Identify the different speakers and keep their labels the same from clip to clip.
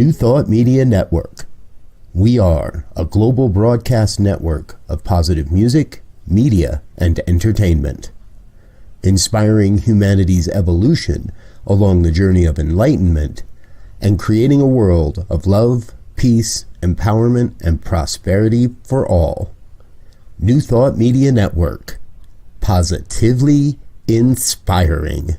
Speaker 1: New Thought Media Network. We are a global broadcast network of positive music, media, and entertainment, inspiring humanity's evolution along the journey of enlightenment and creating a world of love, peace, empowerment, and prosperity for all. New Thought Media Network. Positively inspiring.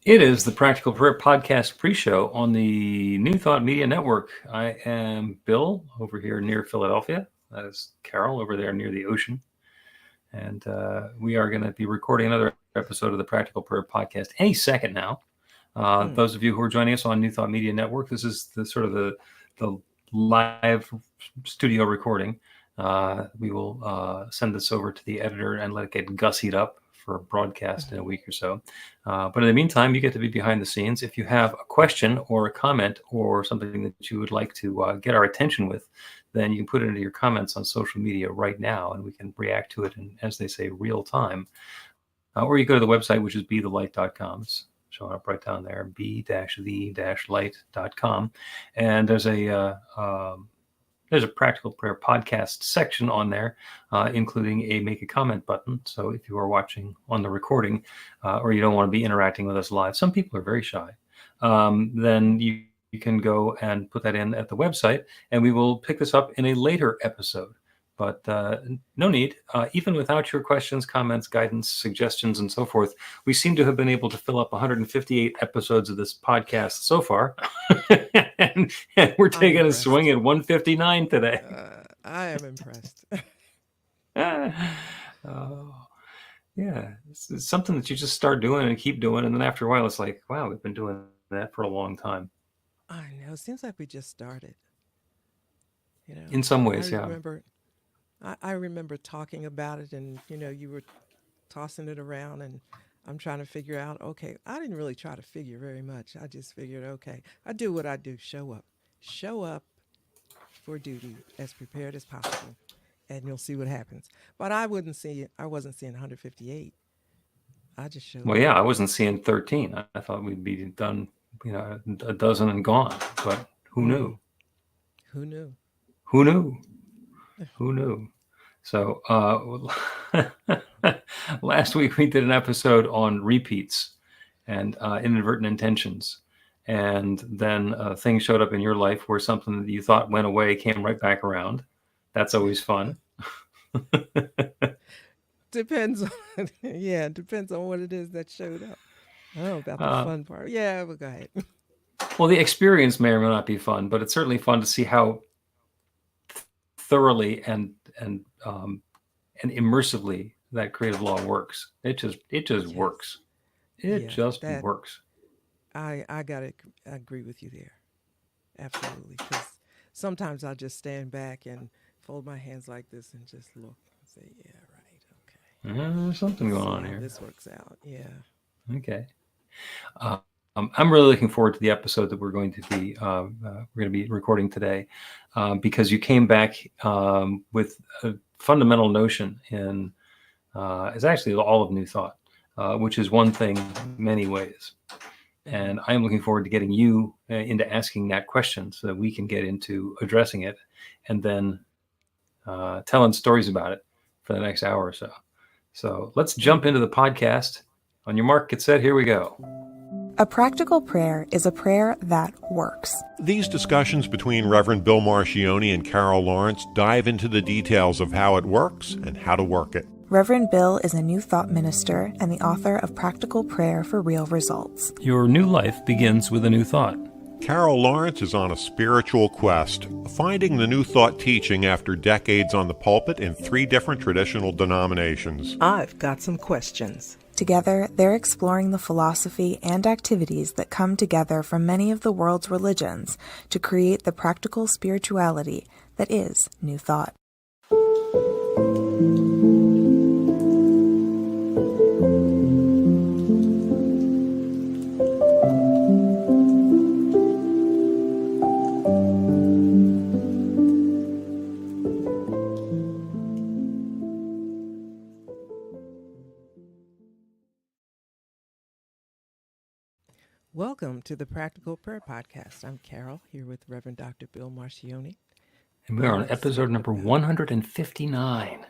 Speaker 2: It is the Practical Prayer Podcast pre-show on the New Thought Media Network. I am Bill over here near Philadelphia. That is Carol over there near the ocean. And we are going to be recording another episode of the Practical Prayer Podcast any second now. Those of you who are joining us on New Thought Media Network, this is the sort of the live studio recording. We will send this over to the editor and let it get gussied up for a broadcast in a week or so. But in the meantime, you get to be behind the scenes. If you have a question or a comment or something that you would like to get our attention with, then you can put it into your comments on social media right now, and we can react to it in, as they say, real time. Or you go to the website, which is bethelight.com. It's showing up right down there, b-the-light.com. And there's a Practical Prayer Podcast section on there, including a make a comment button. So if you are watching on the recording or you don't want to be interacting with us live, some people are very shy, then you can go and put that in at the website, and we will pick this up in a later episode. But no need. Even without your questions, comments, guidance, suggestions, and so forth, we seem to have been able to fill up 158 episodes of this podcast so far. and we're taking a swing at 159 today.
Speaker 3: I am impressed.
Speaker 2: Yeah, it's something that you just start doing and keep doing. And then after a while, it's like, wow, we've been doing that for a long time.
Speaker 3: I know. It seems like we just started. You know,
Speaker 2: in some ways,
Speaker 3: I remember talking about it, and you were tossing it around, and I'm trying to figure out, okay, I didn't really try to figure very much. I just figured, okay, I do what I do, show up for duty as prepared as possible, and you'll see what happens. But I wasn't seeing 158. I just showed
Speaker 2: Well,
Speaker 3: up.
Speaker 2: yeah, I wasn't seeing 13. I thought we'd be done, a dozen and gone, but who knew?
Speaker 3: Who knew?
Speaker 2: Who knew? Who knew? So last week we did an episode on repeats and inadvertent intentions. And then things showed up in your life where something that you thought went away came right back around. That's always fun.
Speaker 3: Depends on what it is that showed up. I don't know about the fun part. Yeah, but go ahead.
Speaker 2: Well, the experience may or may not be fun, but it's certainly fun to see how thoroughly and immersively that creative law works. It just works. It just works.
Speaker 3: I gotta agree with you there, absolutely. Because sometimes I just stand back and fold my hands like this and just look and say, "Yeah, right, okay."
Speaker 2: There's something going on here.
Speaker 3: This works out, yeah.
Speaker 2: Okay. I'm really looking forward to the episode that we're going to be recording today, because you came back with a fundamental notion in it's actually all of New Thought, which is one thing many ways. And I'm looking forward to getting you into asking that question so that we can get into addressing it and then telling stories about it for the next hour or so. So let's jump into the podcast. On your mark, get set, here we go.
Speaker 4: A practical prayer is a prayer that works.
Speaker 5: These discussions between Reverend Bill Marchiony and Carol Lawrence dive into the details of how it works and how to work it.
Speaker 4: Reverend Bill is a New Thought minister and the author of Practical Prayer for Real Results.
Speaker 2: Your new life begins with a new thought.
Speaker 5: Carol Lawrence is on a spiritual quest, finding the New Thought teaching after decades on the pulpit in 3 different traditional denominations.
Speaker 6: I've got some questions.
Speaker 4: Together, they're exploring the philosophy and activities that come together from many of the world's religions to create the practical spirituality that is New Thought.
Speaker 3: Welcome to the Practical Prayer Podcast. I'm Carol, here with Reverend Dr. Bill Marchiony.
Speaker 2: And we are
Speaker 3: I'm
Speaker 2: on episode
Speaker 3: excited
Speaker 2: number
Speaker 3: about it.
Speaker 2: 159.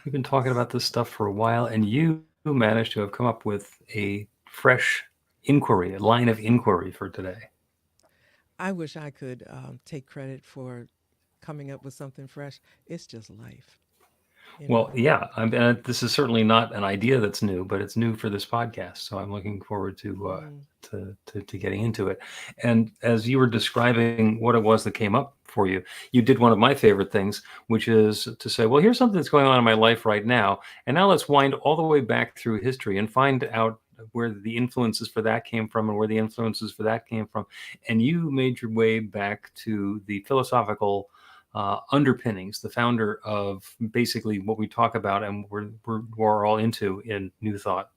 Speaker 2: We've been talking about this stuff for a while, and you managed to have come up with a fresh inquiry, a line of inquiry for today.
Speaker 3: I wish I could take credit for coming up with something fresh. It's just life. You know?
Speaker 2: Well, yeah, this is certainly not an idea that's new, but it's new for this podcast. So I'm looking forward to getting into it. And as you were describing what it was that came up for you, you did one of my favorite things, which is to say, well, here's something that's going on in my life right now. And now let's wind all the way back through history and find out where the influences for that came from and where the influences for that came from. And you made your way back to the philosophical underpinnings, the founder of basically what we talk about and we're all into in New Thought,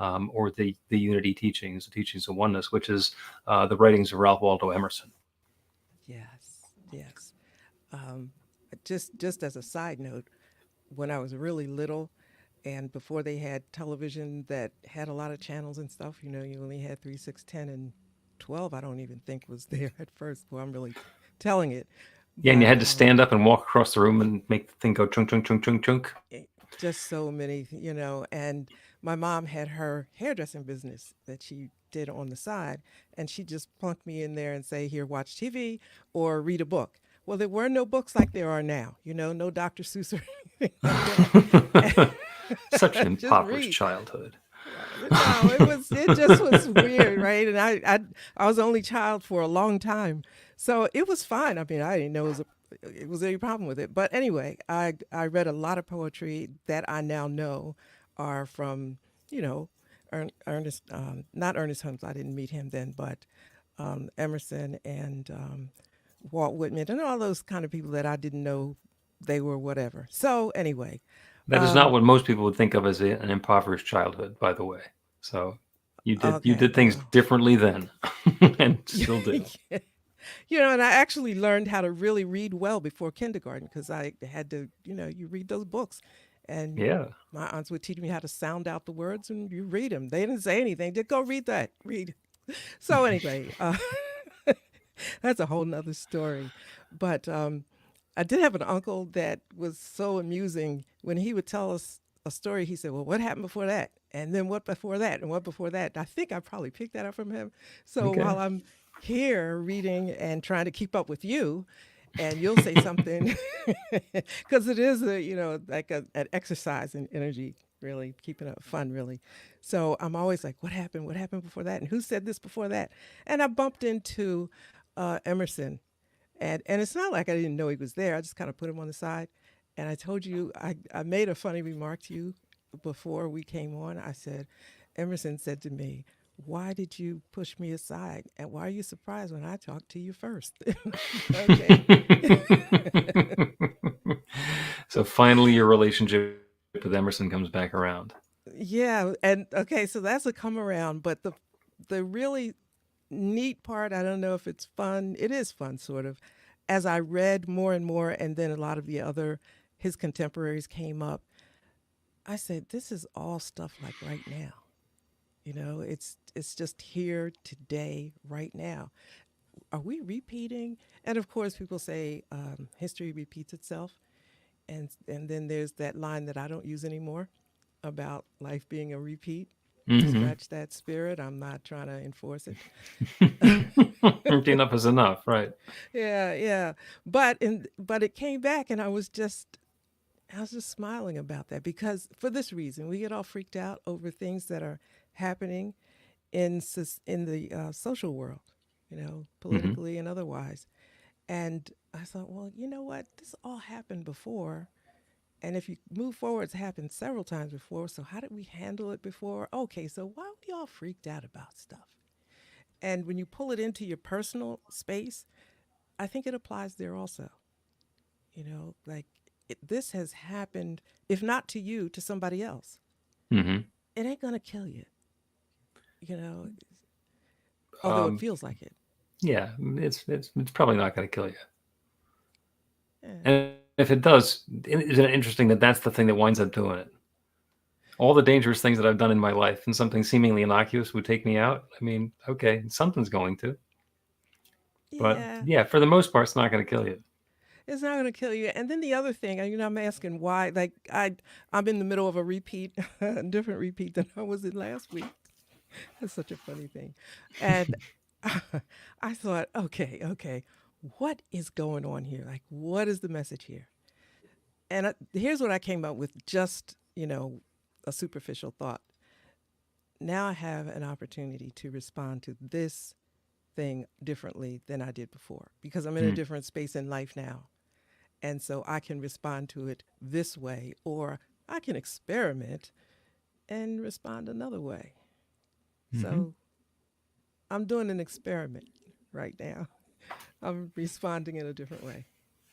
Speaker 2: or the unity teachings, the teachings of oneness, which is the writings of Ralph Waldo Emerson.
Speaker 3: Yes. Just as a side note, when I was really little, and before they had television that had a lot of channels and stuff, you only had 3, 6, 10, and 12. I don't even think was there at first. Well, I'm really telling it.
Speaker 2: Yeah, and you
Speaker 3: But
Speaker 2: had to stand up and walk across the room and make the thing go chunk, chunk, chunk, chunk, chunk.
Speaker 3: just so many, and my mom had her hairdressing business that she did on the side, and she just plunked me in there and say, here, watch TV or read a book. Well, there were no books like there are now, no Dr. Seuss or anything like that.
Speaker 2: Such an
Speaker 3: Just
Speaker 2: impoverished
Speaker 3: read.
Speaker 2: childhood.
Speaker 3: No, it just was weird, right? And I was only child for a long time, so it was fine. I mean, I didn't know it was any problem with it. But anyway, I read a lot of poetry that I now know are from Ernest, not Ernest Holmes. I didn't meet him then, but Emerson and Walt Whitman and all those kind of people that I didn't know they were whatever. So anyway.
Speaker 2: That is not what most people would think of as an impoverished childhood, by the way. So you
Speaker 3: Okay,
Speaker 2: did things
Speaker 3: well.
Speaker 2: differently then, and still do.
Speaker 3: And I actually learned how to really read well before kindergarten because I had to, you read those books. And
Speaker 2: Yeah.
Speaker 3: my aunts would teach me how to sound out the words and you read them. They didn't say anything. Just go read that. Read. So anyway, that's a whole nother story. But I did have an uncle that was so amusing. When he would tell us a story, he said, well, what happened before that? And then what before that? And what before that? I think I probably picked that up from him. So
Speaker 2: Okay.
Speaker 3: while I'm here reading and trying to keep up with you, and you'll say something, because it is like an exercise in energy, really keeping it fun, really. So I'm always like, what happened? What happened before that? And who said this before that? And I bumped into Emerson. And it's not like I didn't know he was there. I just kind of put him on the side. And I told you, I made a funny remark to you before we came on. I said, Emerson said to me, why did you push me aside? And why are you surprised when I talked to you first? Okay.
Speaker 2: So finally your relationship with Emerson comes back around.
Speaker 3: Yeah. And okay, so that's a come around. But the really neat part, I don't know if it's fun. It is fun, sort of. As I read more and more, and then a lot of his contemporaries came up, I said, this is all stuff like right now. It's just here today, right now. Are we repeating? And of course, people say history repeats itself. And then there's that line that I don't use anymore about life being a repeat. Scratch that spirit. I'm not trying to enforce it.
Speaker 2: Enough is enough, right?
Speaker 3: Yeah. But it came back, and I was just smiling about that because for this reason, we get all freaked out over things that are happening in the social world, politically and otherwise. And I thought, well, you know what? This all happened before, And if you move forward, it's happened several times before. So how did we handle it before? Okay, so why were y'all freaked out about stuff? And when you pull it into your personal space, I think it applies there also. Like this has happened, if not to you, to somebody else.
Speaker 2: Mm-hmm.
Speaker 3: It ain't gonna kill you, you know, although it
Speaker 2: Um,
Speaker 3: feels like it.
Speaker 2: yeah, it's probably not going to kill you.
Speaker 3: Yeah.
Speaker 2: And if it does, isn't it interesting that that's the thing that winds up doing it? All the dangerous things that I've done in my life, and something seemingly innocuous would take me out. I mean, okay, something's going to. But
Speaker 3: Yeah,
Speaker 2: yeah, for the most part, it's not going to kill you.
Speaker 3: it's not gonna kill you. And then the other thing, I'm asking why. Like I'm in the middle of a repeat, a different repeat than I was in last week. That's such a funny thing. And I thought, okay, what is going on here? Like, what is the message here? And here's what I came up with, just, a superficial thought. Now I have an opportunity to respond to this thing differently than I did before because I'm in a
Speaker 2: Mm.
Speaker 3: different space in life now. And so I can respond to it this way, or I can experiment and respond another way.
Speaker 2: Mm-hmm.
Speaker 3: So I'm doing an experiment right now. I'm responding in a different way.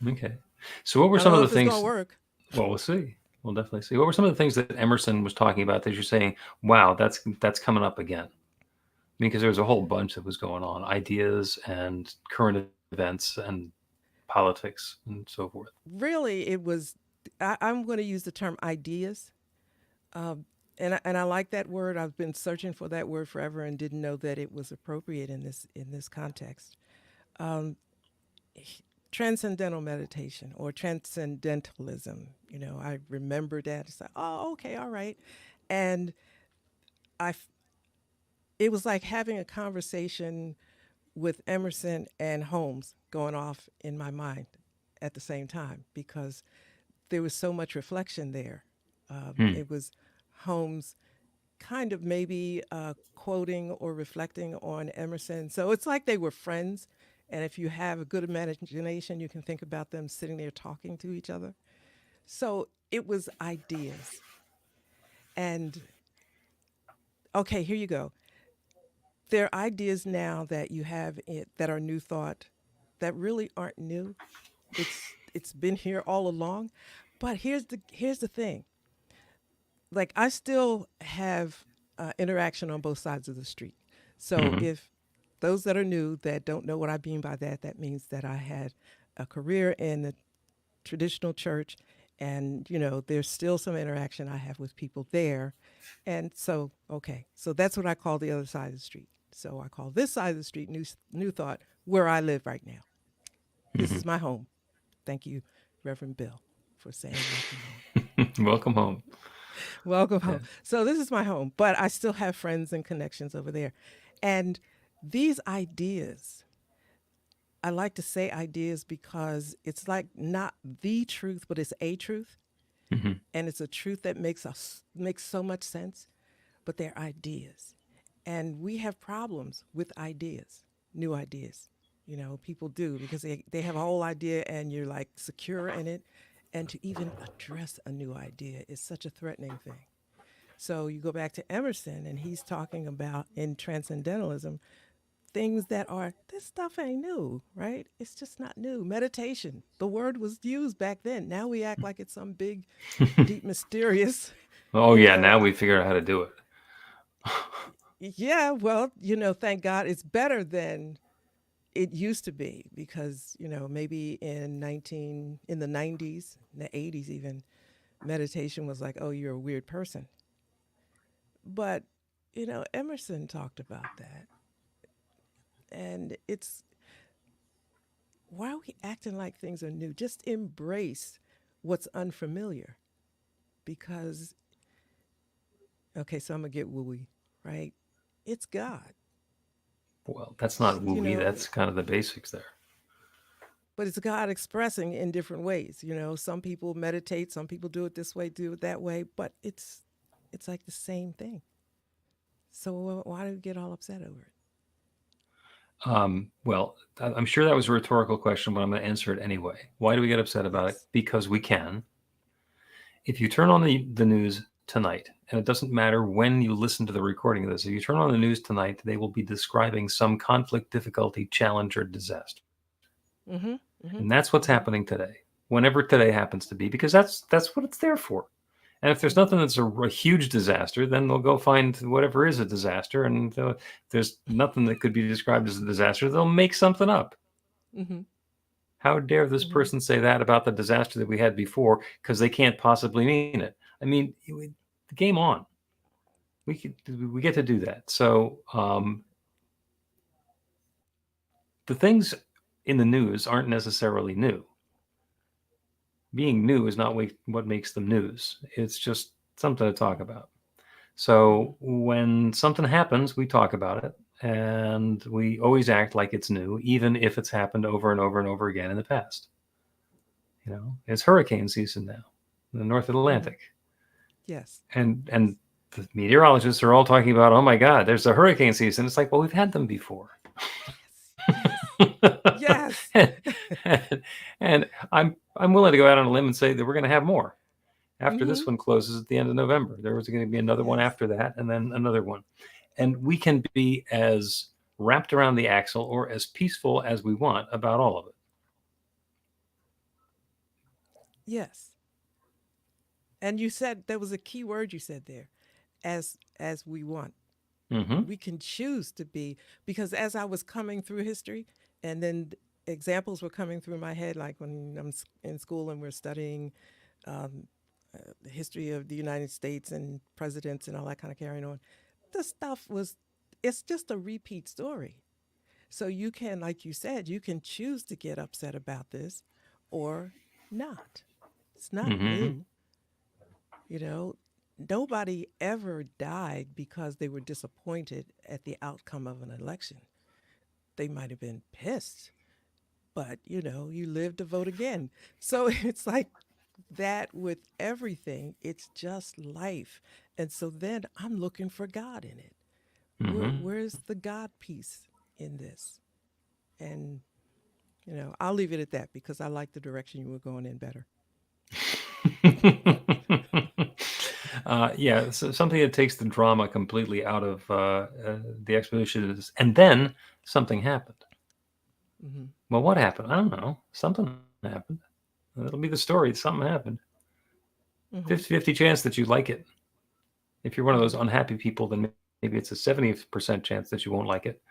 Speaker 2: Okay. So what were
Speaker 3: I don't
Speaker 2: some
Speaker 3: know
Speaker 2: of the
Speaker 3: if it's going to
Speaker 2: things?
Speaker 3: work.
Speaker 2: Well, we'll see. We'll definitely see. What were some of the things that Emerson was talking about that you're saying, wow, that's coming up again? I mean, because there was a whole bunch that was going on, ideas and current events and politics and so forth.
Speaker 3: Really, it was, I'm going to use the term ideas. Um, and I like that word. I've been searching for that word forever and didn't know that it was appropriate in this context. Um, Transcendental meditation or transcendentalism. I remembered that. It's like, oh, okay, all right. And I, it was like having a conversation with Emerson and Holmes going off in my mind at the same time because there was so much reflection there.
Speaker 2: Hmm.
Speaker 3: It was Holmes kind of maybe quoting or reflecting on Emerson. So it's like they were friends. And if you have a good imagination, you can think about them sitting there talking to each other. So it was ideas. And okay, here you go. There are ideas now that you have that are new thought that really aren't new. It's been here all along. But here's the thing. Like I still have interaction on both sides of the street. So
Speaker 2: Mm-hmm.
Speaker 3: if those that are new that don't know what I mean by that, that means that I had a career in the traditional church, and there's still some interaction I have with people there, and so okay, so that's what I call the other side of the street. So I call this side of the street new thought where I live right now. This
Speaker 2: Mm-hmm.
Speaker 3: is my home. Thank you, Reverend Bill, for saying welcome home.
Speaker 2: Welcome home.
Speaker 3: Welcome
Speaker 2: Yeah.
Speaker 3: home. So this is my home, but I still have friends and connections over there. And these ideas, I like to say ideas because it's like not the truth, but it's a truth.
Speaker 2: Mm-hmm.
Speaker 3: And it's a truth that makes so much sense, but they're ideas. And we have problems with ideas, new ideas. People do because they have a whole idea and you're like secure in it. And to even address a new idea is such a threatening thing. So you go back to Emerson, and he's talking about in transcendentalism things that are, this stuff ain't new, right? It's just not new. Meditation, the word was used back then. Now we act like it's some big, deep, mysterious,
Speaker 2: Oh
Speaker 3: you
Speaker 2: yeah,
Speaker 3: know.
Speaker 2: now we figured out how to do it.
Speaker 3: Yeah, well, thank God it's better than it used to be because, maybe in the 90s, in the 80s even, meditation was like, oh, you're a weird person. But, Emerson talked about that. And it's, why are we acting like things are new? Just embrace what's unfamiliar because, okay, so I'm going to get wooey, right? It's God,
Speaker 2: Well, that's not
Speaker 3: you
Speaker 2: wooey.
Speaker 3: know,
Speaker 2: That's kind of the basics there.
Speaker 3: but it's God expressing in different ways. Some people meditate, some people do it this way, do it that way, but it's like the same thing. So why do we get all upset over it?
Speaker 2: Well, I'm sure that was a rhetorical question, but I'm going to answer it anyway. Why do we get upset about it?
Speaker 3: Yes.
Speaker 2: Because we can. if you turn on the news tonight, and it doesn't matter when you listen to the recording of this, if you turn on the news tonight, they will be describing some conflict, difficulty, challenge, or disaster.
Speaker 3: Mm-hmm. Mm-hmm.
Speaker 2: And that's what's happening today, whenever today happens to be, because that's what it's there for. And if there's nothing that's a huge disaster, then they'll go find whatever is a disaster. And if there's nothing that could be described as a disaster, they'll make something up.
Speaker 3: Mm-hmm.
Speaker 2: How dare this person say that about the disaster that we had before, because they can't possibly mean it. I mean, game on. We get to do that. So the things in the news aren't necessarily new. Being new is not what makes them news. It's just something to talk about. So when something happens, we talk about it, and we always act like it's new, even if it's happened over and over and over again in the past. You know, it's hurricane season now in the North Atlantic.
Speaker 3: Yes.
Speaker 2: And the meteorologists are all talking about, oh my God, there's a hurricane season. It's like, well, we've had them before.
Speaker 3: Yes.
Speaker 2: and I'm willing to go out on a limb and say that we're going to have more after this one closes at the end of November. There was going to be another one after that, and then another one. And we can be as wrapped around the axle or as peaceful as we want about all of it.
Speaker 3: Yes. And you said there was a key word you said there, as we want.
Speaker 2: Mm-hmm.
Speaker 3: We can choose to be, because as I was coming through history, and then examples were coming through my head, like when I'm in school and we're studying the history of the United States and presidents and all that kind of carrying on. The stuff it's just a repeat story. So you can, like you said, you can choose to get upset about this or not. It's not new. You know, nobody ever died because they were disappointed at the outcome of an election. They might have been pissed, but you live to vote again. So it's like that with everything. It's just life. And so then I'm looking for God in it. Where's the God piece in this? And, I'll leave it at that because I like the direction you were going in better.
Speaker 2: Yeah, so something that takes the drama completely out of the exposition is, and then something happened. Well, what happened? I don't know. Something happened. It'll be the story. Something happened. 50-50 chance that you like it. If you're one of those unhappy people, then maybe it's a 70% chance that you won't like it.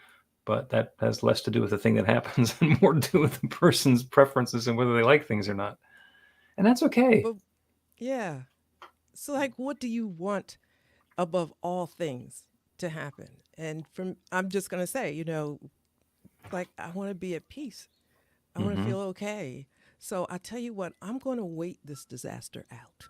Speaker 2: But that has less to do with the thing that happens and more to do with the person's preferences and whether they like things or not. And that's okay.
Speaker 3: But yeah. So like, what do you want above all things to happen? And I'm just going to say, like, I want to be at peace. I want to feel okay. So I tell you what, I'm going to wait this disaster out.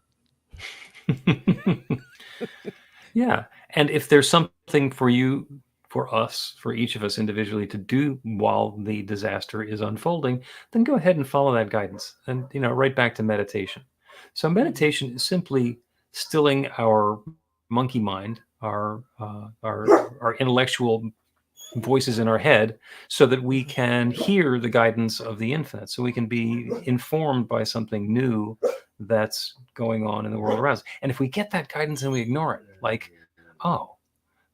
Speaker 2: Yeah. And if there's something for you, for us, for each of us individually to do while the disaster is unfolding, then go ahead and follow that guidance and, right back to meditation. So meditation is simply stilling our monkey mind, our intellectual voices in our head, so that we can hear the guidance of the infinite, so we can be informed by something new that's going on in the world around us. And if we get that guidance and we ignore it, like, oh,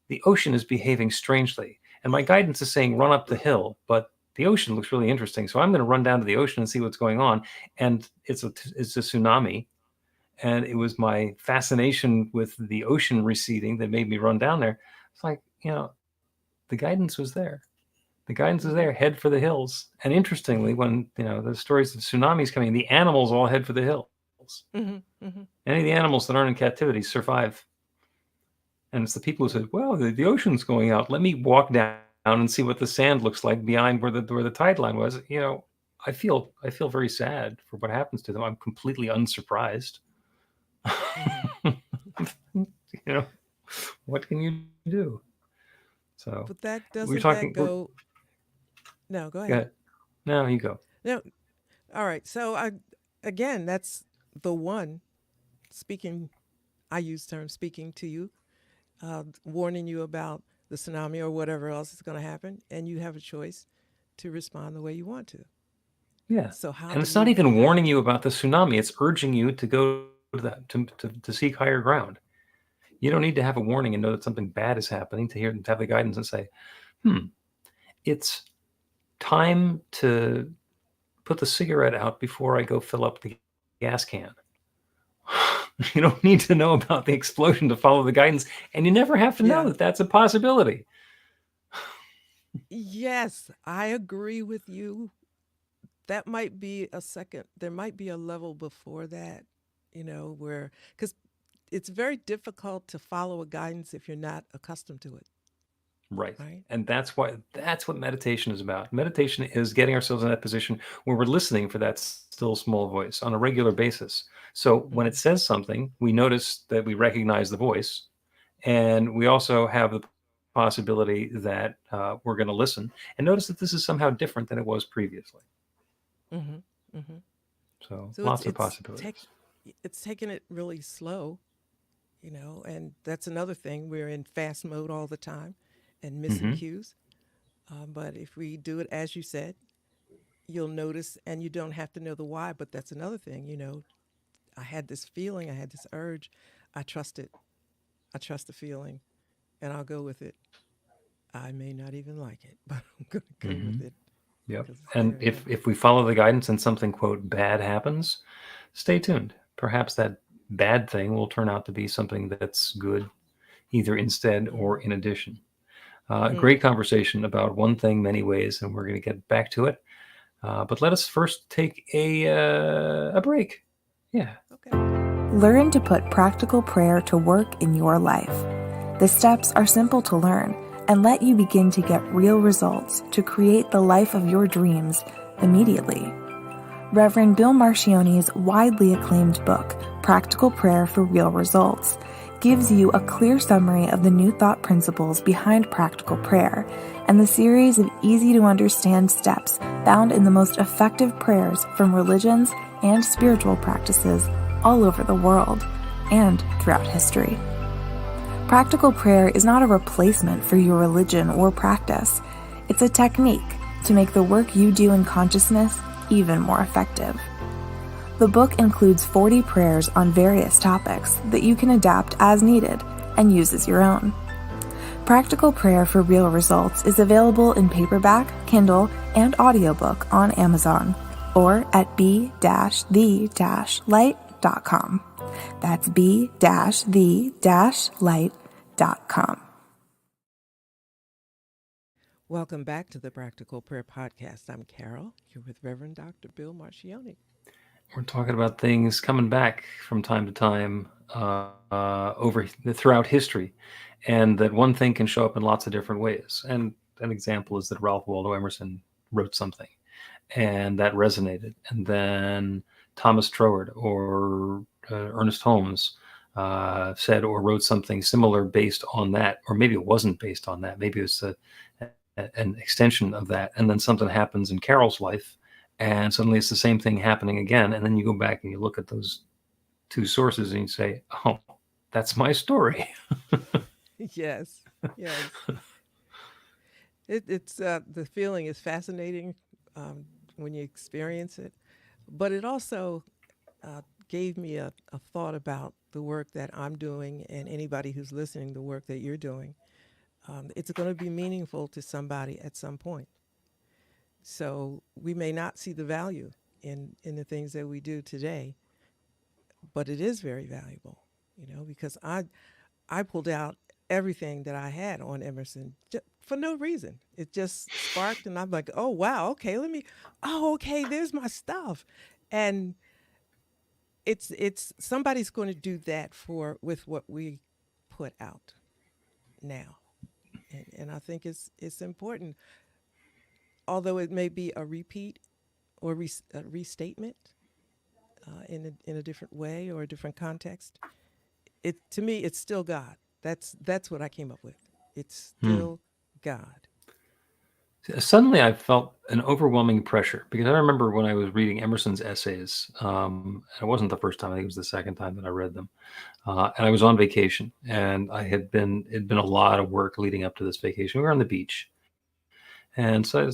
Speaker 2: the ocean is behaving strangely, and my guidance is saying run up the hill, but the ocean looks really interesting, so I'm going to run down to the ocean and see what's going on. And it's a tsunami, and it was my fascination with the ocean receding that made me run down there. It's like, the guidance was there. The guidance is there. Head for the hills. And interestingly, when the stories of tsunamis coming, the animals all head for the hills. Any of the animals that aren't in captivity survive. And it's the people who said, well, the ocean's going out. Let me walk down and see what the sand looks like behind where the tide line was. I feel very sad for what happens to them. I'm completely unsurprised. What can you do? So,
Speaker 3: but that doesn't go. No, go ahead.
Speaker 2: No, you go.
Speaker 3: No, all right. So again, that's the one speaking. I use term speaking to you, warning you about the tsunami or whatever else is going to happen, and you have a choice to respond the way you want to.
Speaker 2: Yeah.
Speaker 3: So how?
Speaker 2: And it's not even warning you about the tsunami. It's urging you to go that, to seek higher ground. You don't need to have a warning and know that something bad is happening to have the guidance and say, it's time to put the cigarette out before I go fill up the gas can. You don't need to know about the explosion to follow the guidance, and you never have to know
Speaker 3: Yeah.
Speaker 2: that that's a possibility.
Speaker 3: Yes, I agree with you. That might be a second, there might be a level before that, where, because it's very difficult to follow a guidance if you're not accustomed to it,
Speaker 2: Right.
Speaker 3: right?
Speaker 2: And that's what meditation is about. Meditation is getting ourselves in that position where we're listening for that still small voice on a regular basis. So when it
Speaker 3: Mhm.
Speaker 2: says something, we notice that we recognize the voice, and we also have the possibility that we're going to listen and notice that this is somehow different than it was previously.
Speaker 3: Mhm. Mhm.
Speaker 2: So
Speaker 3: So
Speaker 2: lots of possibilities.
Speaker 3: it's taking it really slow, and that's another thing. We're in fast mode all the time and missing
Speaker 2: Hmm.
Speaker 3: cues. But if we do it as you said, you'll notice, and you don't have to know the why. But that's another thing. I had this feeling, I had this urge. I trust it. I trust the feeling, and I'll go with it. I may not even like it, but I'm going to go
Speaker 2: Hmm.
Speaker 3: with it
Speaker 2: Yep.
Speaker 3: because it's
Speaker 2: And
Speaker 3: there. Yeah.
Speaker 2: if we follow the guidance and something, quote, bad happens, stay tuned. Perhaps that bad thing will turn out to be something that's good, either instead or
Speaker 3: Mm-hmm.
Speaker 2: in addition.
Speaker 3: Mm.
Speaker 2: Great conversation about one thing, many ways, and we're going to get back to it. But let us first take a break. Yeah.
Speaker 3: Okay.
Speaker 4: Learn to put practical prayer to work in your life. The steps are simple to learn and let you begin to get real results to create the life of your dreams immediately. Reverend Bill Marchiony's widely acclaimed book, Practical Prayer for Real Results, gives you a clear summary of the new thought principles behind practical prayer and the series of easy-to-understand steps found in the most effective prayers from religions and spiritual practices all over the world and throughout history. Practical prayer is not a replacement for your religion or practice. It's a technique to make the work you do in consciousness even more effective. The book includes 40 prayers on various topics that you can adapt as needed and use as your own. Practical Prayer for Real Results is available in paperback, Kindle, and audiobook on Amazon or at b-the-light.com. That's b-the-light.com.
Speaker 3: Welcome back to the Practical Prayer Podcast. I'm Carol. You're with Reverend Dr. Bill Marchiony.
Speaker 2: We're talking about things coming back from time to time throughout history, and that one thing can show up in lots of different ways. And an example is that Ralph Waldo Emerson wrote something, and that resonated. And then Thomas Troward or Ernest Holmes said or wrote something similar based on that, or maybe it wasn't based on that. Maybe it was an extension of that. And then something happens in Carol's life, and suddenly it's the same thing happening again. And then you go back and you look at those two sources and you say, oh, that's my story.
Speaker 3: Yes, yes. It's the feeling is fascinating when you experience it, but it also gave me a thought about the work that I'm doing and anybody who's listening, the work that you're doing. It's going to be meaningful to somebody at some point. So we may not see the value in the things that we do today, but it is very valuable, because I pulled out everything that I had on Emerson for no reason. It just sparked, and I'm like, oh wow, okay, okay, there's my stuff, and it's somebody's going to do that for with what we put out now, and I think it's important, although it may be a repeat or a restatement in a different way or a different context. It to me, it's still God. That's what I came up with. It's still God.
Speaker 2: Suddenly I felt an overwhelming pressure because I remember when I was reading Emerson's essays, it wasn't the first time, I think it was the second time that I read them. And I was on vacation, and it'd been a lot of work leading up to this vacation. We were on the beach. And so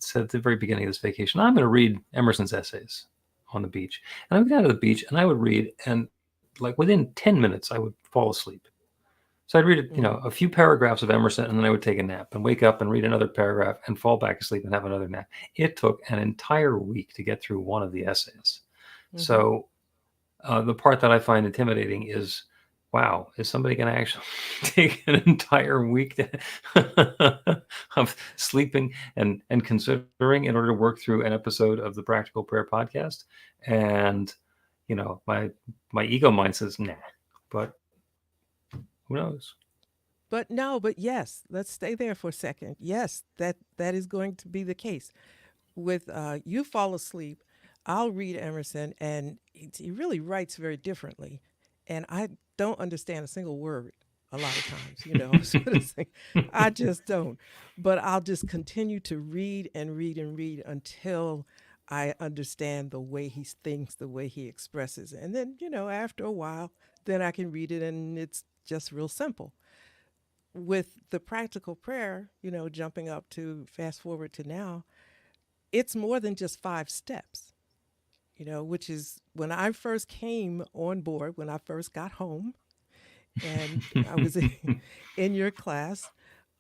Speaker 2: said at the very beginning of this vacation, I'm going to read Emerson's essays on the beach. And I would go down to the beach and I would read, and like within 10 minutes, I would fall asleep. So I'd read, a few paragraphs of Emerson, and then I would take a nap and wake up and read another paragraph and fall back asleep and have another nap. It took an entire week to get through one of the essays. So the part that I find intimidating is, wow, is somebody going to actually take an entire week of sleeping and considering in order to work through an episode of the Practical Prayer podcast? And, my ego mind says, nah, but who knows?
Speaker 3: But yes, let's stay there for a second. Yes, that is going to be the case. With you fall asleep, I'll read Emerson, and he really writes very differently, and I don't understand a single word a lot of times. I just don't. But I'll just continue to read and read and read until I understand the way he thinks, the way he expresses, and then after a while, then I can read it, and it's just real simple. With the practical prayer, jumping up to fast forward to now, it's more than just 5 steps, which is when I first came on board, when I first got home, and I was in your class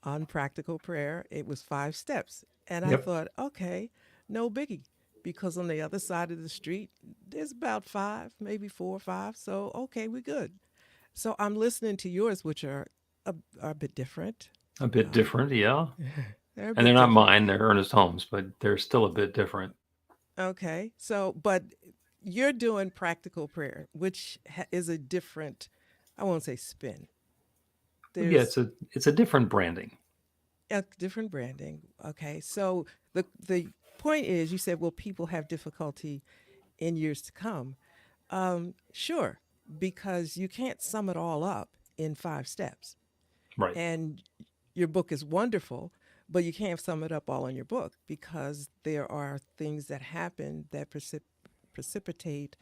Speaker 3: on practical prayer. It was 5 steps. And I
Speaker 2: Yep.
Speaker 3: thought, okay, no biggie. Because on the other side of the street, there's about 5, maybe 4 or 5. So, okay, we're good. So I'm listening to yours, which are a bit different.
Speaker 2: A bit different, yeah.
Speaker 3: They're a
Speaker 2: And
Speaker 3: bit
Speaker 2: they're not
Speaker 3: different.
Speaker 2: mine, they're Ernest Holmes, but they're still a bit different.
Speaker 3: Okay. So, but you're doing practical prayer, which is a different, I won't say spin.
Speaker 2: Yeah,
Speaker 3: There's
Speaker 2: it's a different branding.
Speaker 3: a different branding. Okay. So the point is, you said, will people have difficulty in years to come? Sure, because you can't sum it all up in 5 steps.
Speaker 2: Right.
Speaker 3: And your book is wonderful, but you can't sum it up all in your book because there are things that happen that precipitate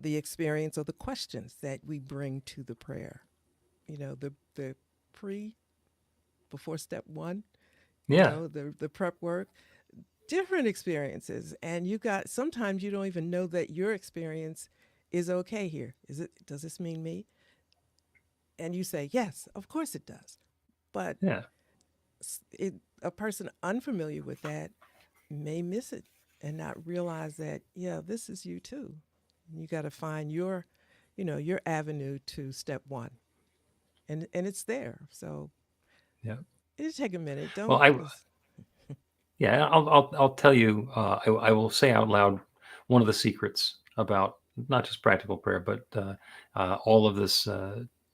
Speaker 3: the experience or the questions that we bring to the prayer. The pre, before step one,
Speaker 2: Yeah.
Speaker 3: the prep work, different experiences. And sometimes you don't even know that your experience is okay here. Does this mean me? And you say, yes, of course it does. But
Speaker 2: Yeah.
Speaker 3: a person unfamiliar with that may miss it and not realize that, yeah, this is you too. You got to find your avenue to step one, and it's there. So
Speaker 2: Yeah.
Speaker 3: it'll take a minute.
Speaker 2: Well,
Speaker 3: Don't.
Speaker 2: I'll tell you. I will say out loud one of the secrets about not just practical prayer, but all of this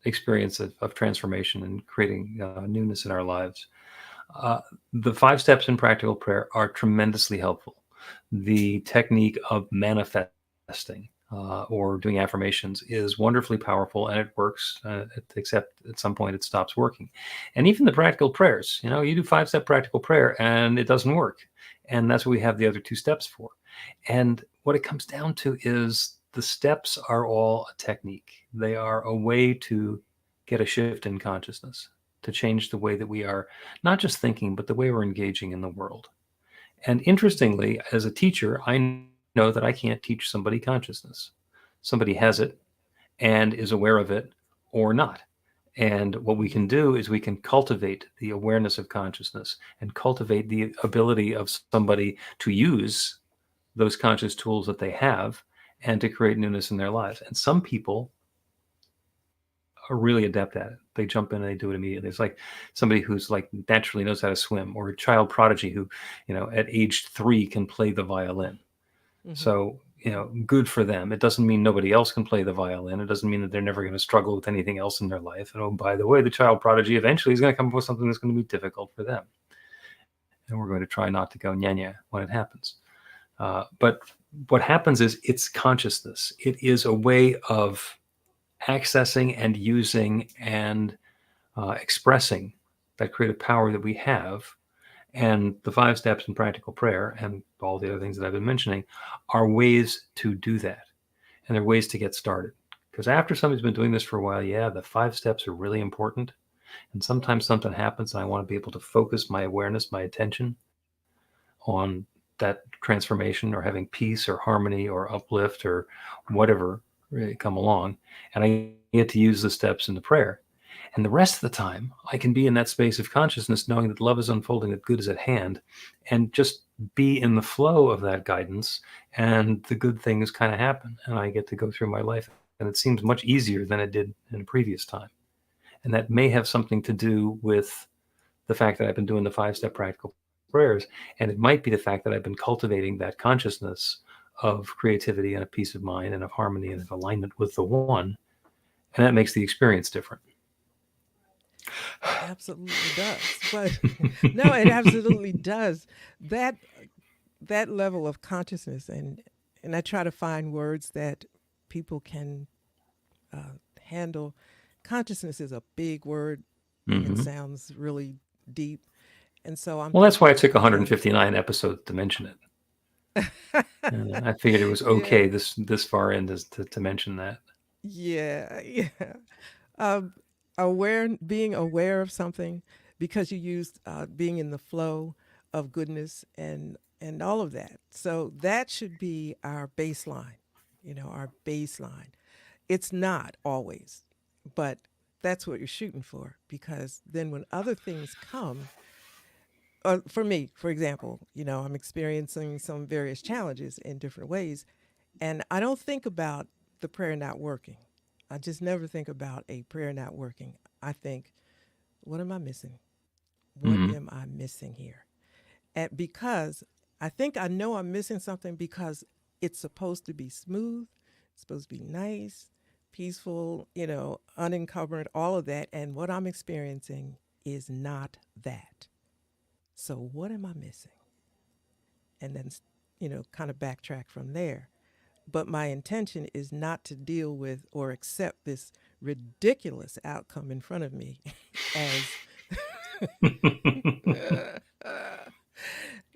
Speaker 2: experience of transformation and creating newness in our lives. The 5 steps in practical prayer are tremendously helpful. The technique of manifesting or doing affirmations is wonderfully powerful, and it works, except at some point it stops working. And even the practical prayers, you do 5-step practical prayer and it doesn't work. And that's what we have the other 2 steps for. And what it comes down to is the steps are all a technique. They are a way to get a shift in consciousness, to change the way that we are not just thinking, but the way we're engaging in the world. And interestingly, as a teacher, I know that I can't teach somebody consciousness. Somebody has it and is aware of it or not. And what we can do is we can cultivate the awareness of consciousness and cultivate the ability of somebody to use those conscious tools that they have and to create newness in their lives. And some people are really adept at it. They jump in and they do it immediately. It's like somebody who's like naturally knows how to swim, or a child prodigy who, at age 3 can play the violin.
Speaker 3: Mhm.
Speaker 2: So, good for them. It doesn't mean nobody else can play the violin. It doesn't mean that they're never going to struggle with anything else in their life. And oh, by the way, the child prodigy eventually is going to come up with something that's going to be difficult for them. And we're going to try not to go nya when it happens. But what happens is it's consciousness. It is a way of accessing and using and expressing that creative power that we have. And the 5 steps in practical prayer and all the other things that I've been mentioning are ways to do that. And they're ways to get started. Because after somebody's been doing this for a while, the 5 steps are really important. And sometimes something happens and I want to be able to focus my awareness, my attention on that transformation, or having peace or harmony or uplift or whatever really come along, and I get to use the steps in the prayer. And the rest of the time, I can be in that space of consciousness, knowing that love is unfolding, that good is at hand, and just be in the flow of that guidance, and the good things kind of happen, and I get to go through my life, and it seems much easier than it did in a previous time. And that may have something to do with the fact that I've been doing the 5-step practical prayers, and it might be the fact that I've been cultivating that consciousness of creativity and a peace of mind and of harmony and of alignment with the one, and that makes the experience different.
Speaker 3: Absolutely does. But no, it absolutely does. That that level of consciousness, and I try to find words that people can handle. Consciousness is a big word. It
Speaker 2: Mm-hmm.
Speaker 3: sounds really deep. And so I'm
Speaker 2: Well, that's why
Speaker 3: thinking
Speaker 2: it took
Speaker 3: of things.
Speaker 2: 159 episodes to mention it. And I figured it was
Speaker 3: Yeah,
Speaker 2: okay this far in to mention that.
Speaker 3: yeah, yeah. Um, being aware of something because you used being in the flow of goodness and all of that. So that should be our baseline, our baseline. It's not always, but that's what you're shooting for because then when other things come, for me, for example, I'm experiencing some various challenges in different ways, and I don't think about the prayer not working. I just never think about a prayer not working. I think, what am I missing? What
Speaker 2: Mm-hmm.
Speaker 3: am I missing here? And because I think I know I'm missing something because it's supposed to be smooth, it's supposed to be nice, peaceful, unencumbered, all of that. And what I'm experiencing is not that. So what am I missing? And then, kind of backtrack from there. But my intention is not to deal with or accept this ridiculous outcome in front of me as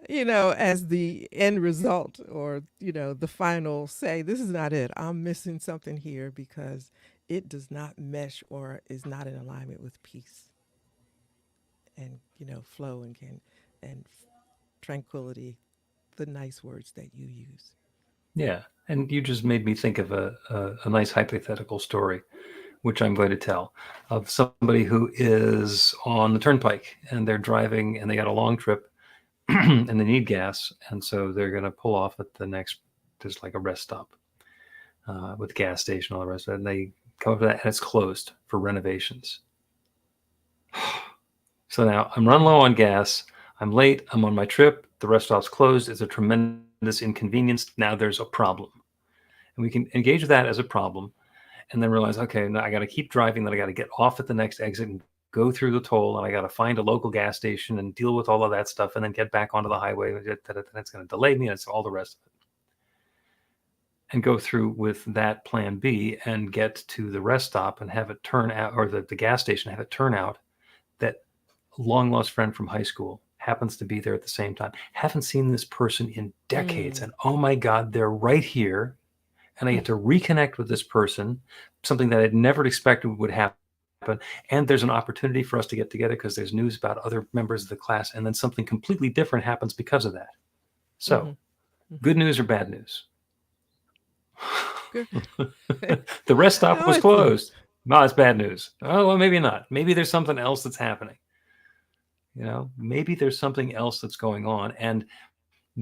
Speaker 3: as the end result or the final say. This is not it. I'm missing something here because it does not mesh or is not in alignment with peace and flow and tranquility, the nice words that you use.
Speaker 2: Yeah, and you just made me think of a nice hypothetical story, which I'm going to tell, of somebody who is on the turnpike and they're driving and they got a long trip and they need gas, and so they're going to pull off at the next, there's like a rest stop with the gas station, all the rest of it, and they come up to that and it's closed for renovations. So now I'm running low on gas. I'm late. I'm on my trip. The rest stop's closed. It's a tremendous inconvenience. Now there's a problem. And we can engage with that as a problem and then realize, okay, now I got to keep driving. Then I got to get off at the next exit and go through the toll. And I got to find a local gas station and deal with all of that stuff and then get back onto the highway. That's going to delay me. And it's all the rest of it. And go through with that plan B and get to the rest stop and have it turn out, or the gas station, have it turn out that long lost friend from high school happens to be there at the same time. Haven't seen this person in decades.
Speaker 3: Mm.
Speaker 2: And oh my God, they're right here. And I get to reconnect with this person, something that I'd never expected would happen. And there's an opportunity for us to get together because there's news about other members of the class. And then something completely different happens because of that. So,
Speaker 3: Mm-hmm.
Speaker 2: good news or bad news?
Speaker 3: Good.
Speaker 2: The rest stop
Speaker 3: No,
Speaker 2: was
Speaker 3: it's
Speaker 2: closed. No, it's bad news. Oh, well, maybe not. Maybe there's something else that's happening. Maybe there's something else that's going on. And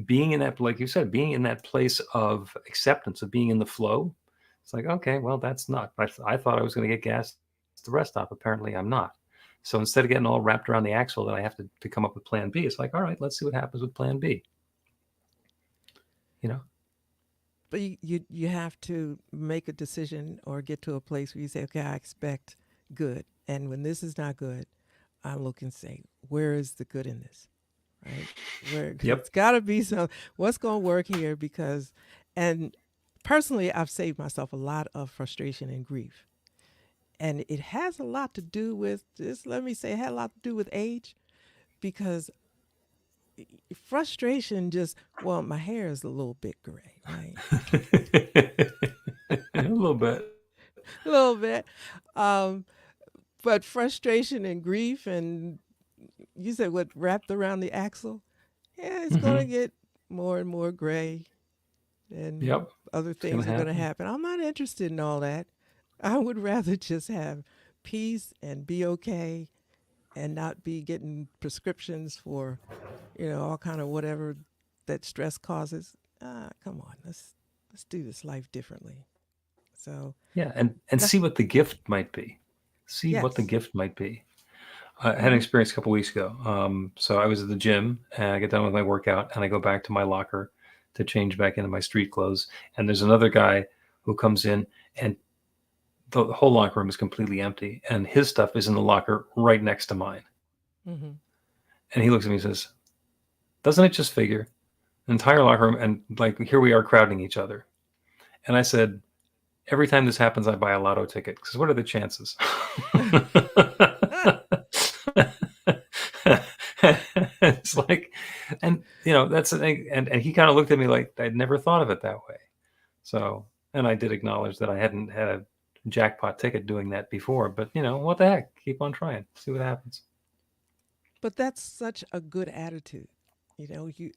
Speaker 2: being in that, like you said, being in that place of acceptance, of being in the flow, it's like, okay, well, that's not, I thought I was going to get gas at the rest stop. Apparently I'm not. So instead of getting all wrapped around the axle that I have to come up with plan B, it's like, all right, let's see what happens with plan B.
Speaker 3: But you have to make a decision or get to a place where you say, okay, I expect good. And when this is not good, I look and say, where is the good in this? Right? Where
Speaker 2: Yep.
Speaker 3: it's got to be some, what's going to work here? Because, and personally, I've saved myself a lot of frustration and grief. And it has a lot to do with, just let me say, it had a lot to do with age because frustration just, well, my hair is a little bit gray, right?
Speaker 2: A little bit.
Speaker 3: A little bit. But frustration and grief, and you said what wrapped around the axle? Yeah, it's going to get more and more gray and
Speaker 2: Yep.
Speaker 3: other
Speaker 2: It's going
Speaker 3: things
Speaker 2: to
Speaker 3: are going to
Speaker 2: happen.
Speaker 3: happen. I'm not interested in all that. I would rather just have peace and be okay and not be getting prescriptions for, all kind of whatever that stress causes. Come on, let's do this life differently. So
Speaker 2: Yeah. And
Speaker 3: that
Speaker 2: see what the gift might be. See what the
Speaker 3: yes.
Speaker 2: gift might be. I had an
Speaker 3: Mm-hmm.
Speaker 2: experience a couple weeks ago. So I was at the gym and I get done with my workout and I go back to my locker to change back into my street clothes. And there's another guy who comes in and the whole locker room is completely empty. And his stuff is in the locker right next to mine.
Speaker 3: Mm-hmm.
Speaker 2: And he looks at me and says, doesn't it just figure? An entire locker room and like here we are crowding each other. And I said, every time this happens, I buy a lotto ticket because what are the chances? It's like, and that's the thing. And he kind of looked at me like I'd never thought of it that way. So, and I did acknowledge that I hadn't had a jackpot ticket doing that before, but what the heck? Keep on trying, see what happens.
Speaker 3: But that's such a good attitude. You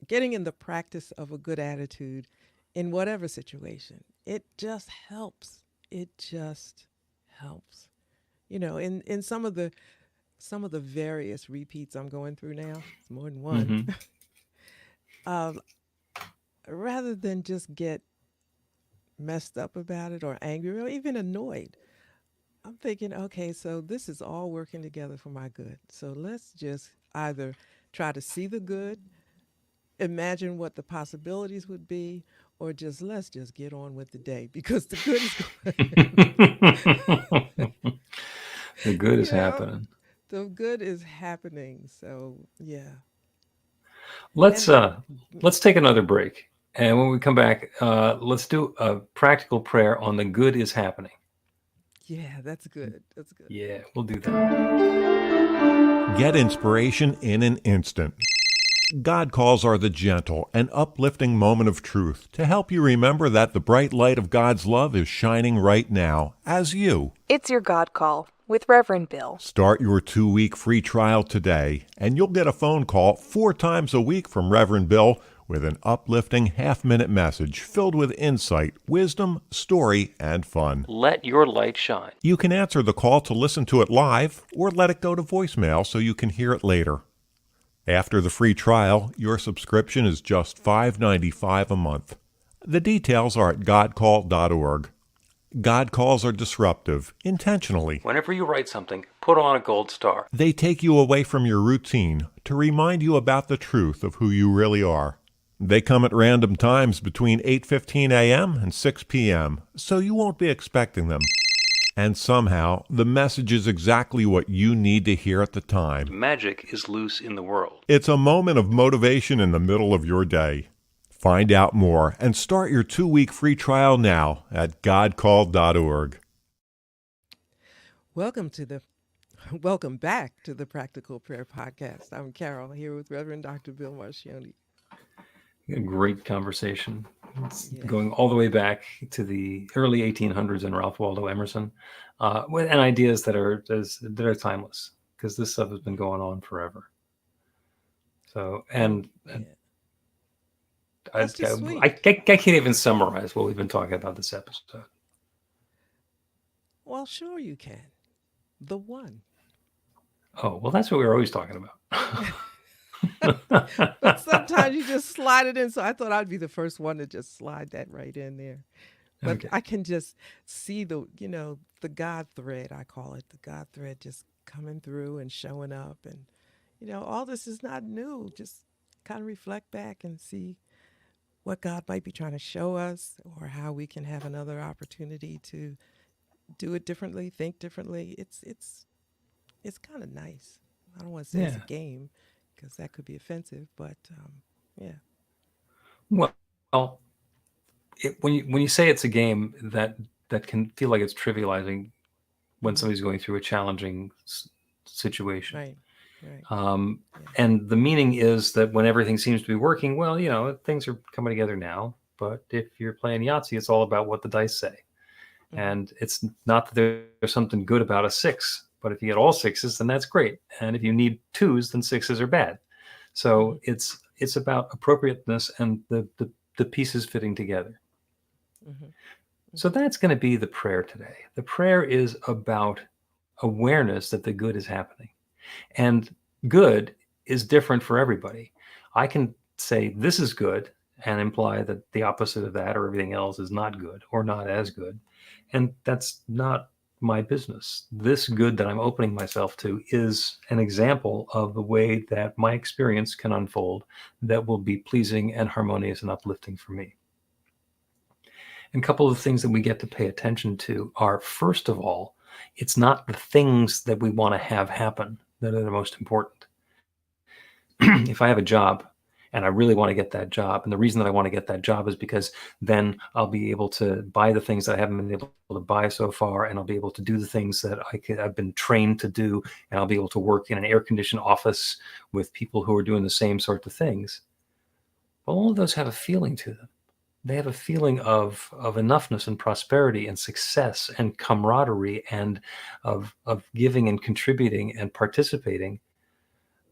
Speaker 3: getting in the practice of a good attitude in whatever situation. It just helps. It just helps. In some of the various repeats I'm going through now, it's more than one.
Speaker 2: Hmm.
Speaker 3: um, rather than just get messed up about it or angry or even annoyed, I'm thinking, okay, so this is all working together for my good. So let's just either try to see the good, imagine what the possibilities would be, or just let's just get on with the day because the good is
Speaker 2: The good is
Speaker 3: you know,
Speaker 2: happening.
Speaker 3: the good is happening. So yeah.
Speaker 2: Let's
Speaker 3: And
Speaker 2: uh let's take another break. And when we come back, let's do a practical prayer on the good is happening.
Speaker 3: yeah, that's good. That's good.
Speaker 2: Yeah, we'll do that.
Speaker 5: Get inspiration in an instant. God calls are the gentle and uplifting moment of truth to help you remember that the bright light of God's love is shining right now as you.
Speaker 4: It's your God Call with Reverend Bill.
Speaker 5: Start your 2-week free trial today, and you'll get a phone call 4 times a week from Reverend Bill with an uplifting half-minute message filled with insight, wisdom, story, and fun.
Speaker 2: Let your light shine.
Speaker 5: You can answer the call to listen to it live or let it go to voicemail so you can hear it later. After the free trial, your subscription is just $5.95 a month. The details are at godcall.org. God calls are disruptive, intentionally.
Speaker 2: Whenever you write something, put on a gold star.
Speaker 5: They take you away from your routine to remind you about the truth of who you really are. They come at random times between 8:15 a.m. and 6 p.m., so you won't be expecting them. And somehow, the message is exactly what you need to hear at the time.
Speaker 2: Magic is loose in the world.
Speaker 5: It's a moment of motivation in the middle of your day. Find out more and start your 2-week free trial now at godcall.org.
Speaker 3: Welcome back to the Practical Prayer Podcast. I'm Carol here with Reverend Dr. Bill Marchiony.
Speaker 2: A great conversation. It's
Speaker 3: Yeah.
Speaker 2: going all the way back to the early 1800s and Ralph Waldo Emerson, and ideas that are timeless because this stuff has been going on forever. So, and
Speaker 3: Yeah.
Speaker 2: I
Speaker 3: That's just sweet.
Speaker 2: I can't even summarize what we've been talking about this episode.
Speaker 3: Well, sure you can. The one.
Speaker 2: Oh, well, that's what we were always talking about.
Speaker 3: But sometimes you just slide it in. So I thought I'd be the first one to just slide that right in there. But
Speaker 2: Okay.
Speaker 3: I can just see the God thread, I call it, the God thread just coming through and showing up. And, all this is not new. Just kind of reflect back and see what God might be trying to show us or how we can have another opportunity to do it differently, think differently. It's kind of nice. I don't want to say it's
Speaker 2: Yeah.
Speaker 3: a game because that could be offensive, but yeah.
Speaker 2: Well, when you say it's a game, that can feel like it's trivializing when
Speaker 3: Mhm.
Speaker 2: somebody's going through a challenging situation.
Speaker 3: Right. Right. Yeah.
Speaker 2: And the meaning is that when everything seems to be working, well, things are coming together now. But if you're playing Yahtzee, it's all about what the dice say.
Speaker 3: Mhm.
Speaker 2: And it's not that there's something good about a 6, but if you get all 6s, then that's great. And if you need 2s, then 6s are bad. So it's about appropriateness and the the pieces fitting together.
Speaker 3: Mhm.
Speaker 2: So that's going to be the prayer today. The prayer is about awareness that the good is happening. And good is different for everybody. I can say this is good and imply that the opposite of that or everything else is not good or not as good. And that's not my business. This good that I'm opening myself to is an example of the way that my experience can unfold that will be pleasing and harmonious and uplifting for me. And a couple of things that we get to pay attention to are, first of all, it's not the things that we want to have happen that are the most important. If I have a job and I really want to get that job, and the reason that I want to get that job is because then I'll be able to buy the things that I haven't been able to buy so far, and I'll be able to do the things that I've been trained to do, and I'll be able to work in an air-conditioned office with people who are doing the same sorts of things. Well, all of those have a feeling to them. They have a feeling of enoughness and prosperity and success and camaraderie and of giving and contributing and participating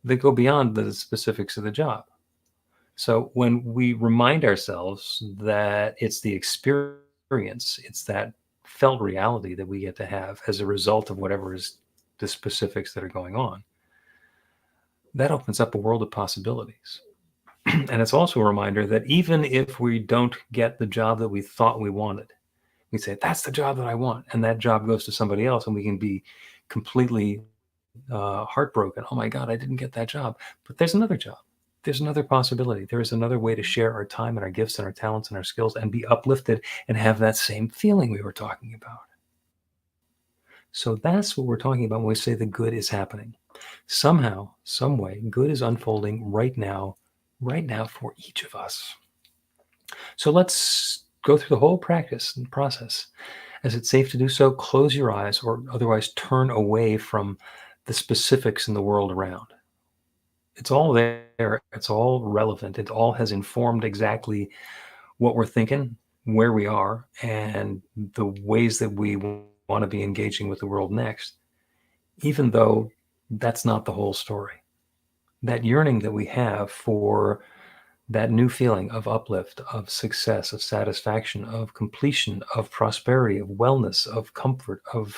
Speaker 2: that go beyond the specifics of the job. So when we remind ourselves that it's the experience, it's that felt reality that we get to have as a result of whatever is the specifics that are going on, that opens up a world of possibilities. And it's also a reminder that even if we don't get the job that we thought we wanted, we say, that's the job that I want. And that job goes to somebody else, and we can be completely heartbroken. Oh my God, I didn't get that job. But there's another job. There's another possibility. There is another way to share our time and our gifts and our talents and our skills and be uplifted and have that same feeling we were talking about. So that's what we're talking about when we say the good is happening. Somehow, some way, good is unfolding right now for each of us. So let's go through the whole practice and process. As it's safe to do so, close your eyes or otherwise turn away from the specifics in the world around. It's all there. It's all relevant. It all has informed exactly what we're thinking, where we are, and the ways that we want to be engaging with the world next, even though that's not the whole story. That yearning that we have for that new feeling of uplift, of success, of satisfaction, of completion, of prosperity, of wellness, of comfort, of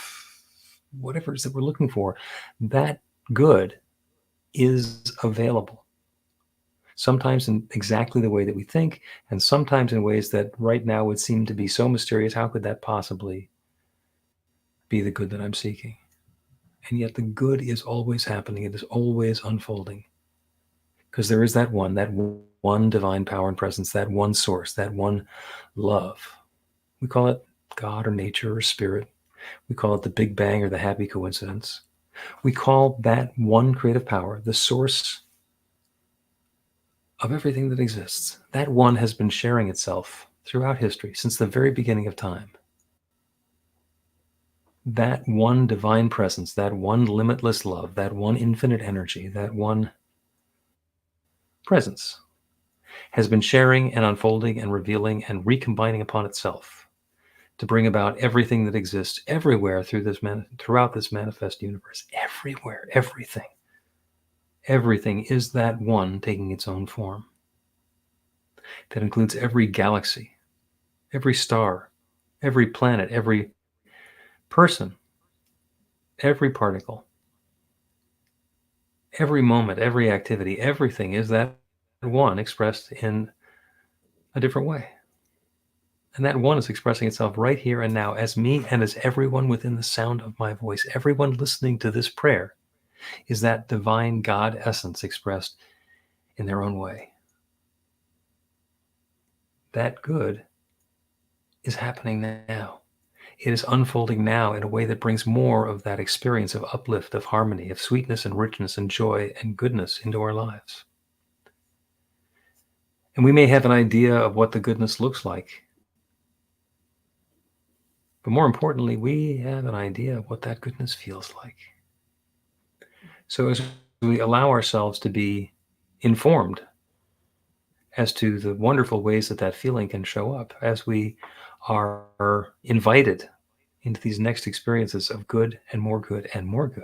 Speaker 2: whatever it is that we're looking for, that good is available. Sometimes in exactly the way that we think, and sometimes in ways that right now would seem to be so mysterious. How could that possibly be the good that I'm seeking? And yet the good is always happening. It is always unfolding. Because there is that one divine power and presence, that one source, that one love. We call it God or nature or spirit. We call it the Big Bang or the happy coincidence. We call that one creative power the source of everything that exists. That one has been sharing itself throughout history since the very beginning of time. That one divine presence, that one limitless love, that one infinite energy, that one presence has been sharing and unfolding and revealing and recombining upon itself to bring about everything that exists everywhere throughout this manifest universe. Everywhere, everything. Everything is that one taking its own form. That includes every galaxy, every star, every planet, every person, every particle, every moment, every activity. Everything is that one expressed in a different way. And that one is expressing itself right here and now as me and as everyone within the sound of my voice. Everyone listening to this prayer is that divine God essence expressed in their own way. That good is happening now. It is unfolding now in a way that brings more of that experience of uplift, of harmony, of sweetness and richness and joy and goodness into our lives. And we may have an idea of what the goodness looks like. But more importantly, we have an idea of what that goodness feels like. So as we allow ourselves to be informed as to the wonderful ways that that feeling can show up, as we are invited into these next experiences of good and more good and more good,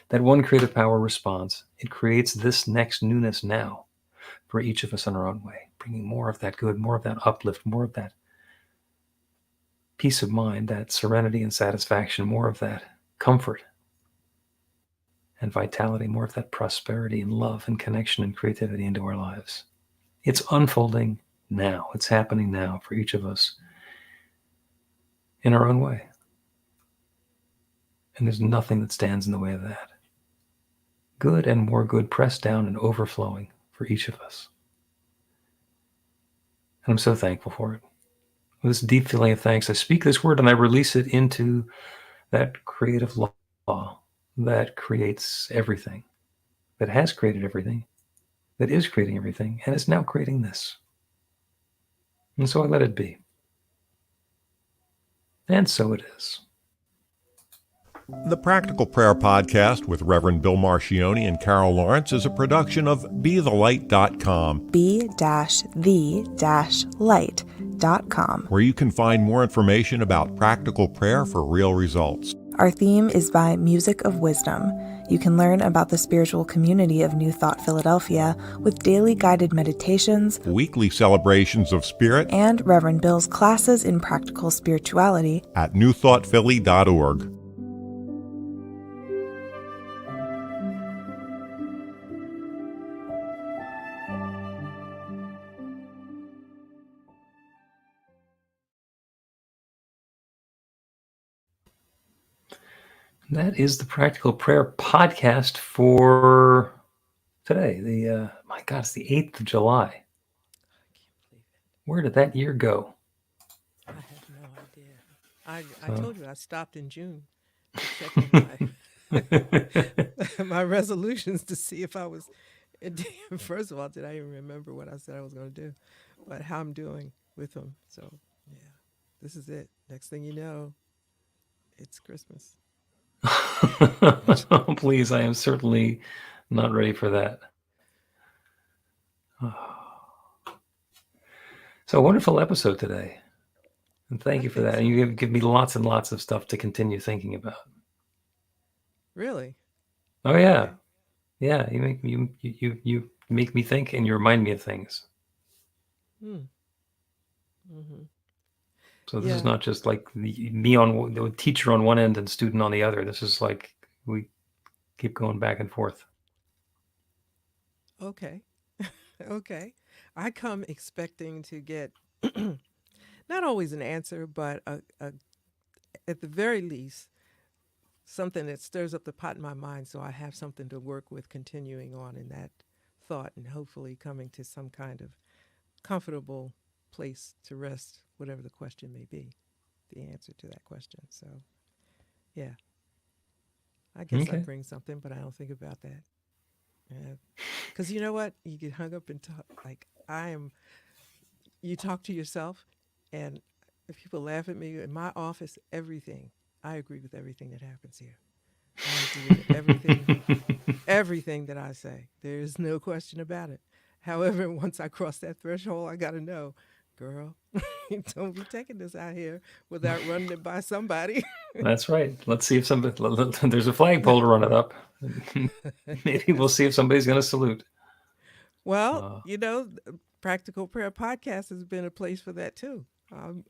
Speaker 2: that one creative power responds. It creates this next newness now for each of us in our own way, bringing more of that good, more of that uplift, more of that peace of mind, that serenity and satisfaction, more of that comfort and vitality, more of that prosperity and love and connection and creativity into our lives. It's unfolding now. It's happening now for each of us in our own way. And there's nothing that stands in the way of that. Good and more good, pressed down and overflowing for each of us. And I'm so thankful for it. With this deep feeling of thanks, I speak this word and I release it into that creative law that creates everything, that has created everything, that is creating everything, and is now creating this. And so I let it be. And so it is.
Speaker 5: The Practical Prayer Podcast with Reverend Bill Marchiony and Carol Lawrence is a production of BeTheLight.com.
Speaker 4: be-the-light.com.
Speaker 5: Where you can find more information about practical prayer for real results.
Speaker 4: Our theme is by Music of Wisdom. You can learn about the spiritual community of New Thought Philadelphia with daily guided meditations,
Speaker 5: Weekly celebrations of spirit,
Speaker 4: and Reverend Bill's classes in practical spirituality
Speaker 5: at newthoughtphilly.org.
Speaker 2: That is the Practical Prayer Podcast for today. My God, it's the 8th of July.
Speaker 3: I can't believe it.
Speaker 2: Where did that year go?
Speaker 3: I have no idea. I told you I stopped in June to check on my resolutions to see if I was. First of all, did I even remember what I said I was going to do, but how I'm doing with them. So yeah, this is it. Next thing you know, it's Christmas.
Speaker 2: Please, I am certainly not ready for that. So, a wonderful episode today. And thank you for that. And you give me lots and lots of stuff to continue thinking about.
Speaker 3: Really?
Speaker 2: Oh, yeah.
Speaker 3: Okay.
Speaker 2: Yeah, you make me think and you remind me of things.
Speaker 3: Mm-hmm.
Speaker 2: So this is not just like the teacher on one end and student on the other. This is like we keep going back and forth.
Speaker 3: Okay. Okay. I come expecting to get not always an answer, but at the very least, something that stirs up the pot in my mind so I have something to work with continuing on in that thought and hopefully coming to some kind of comfortable place to rest, whatever the question may be, the answer to that question. So, yeah. I guess I
Speaker 2: Okay.
Speaker 3: bring something, but I don't think about that. Because you know what? You get hung up in like you talk to yourself, and if people laugh at me in my office, I agree with everything that happens here. I agree with everything that I say. There's no question about it. However, once I cross that threshold, I got to know, girl, don't be taking this out here without running it by somebody.
Speaker 2: That's right. Let's see if there's a flagpole to run it up. Maybe we'll see if somebody's going to salute.
Speaker 3: Well, Practical Prayer Podcast has been a place for that too.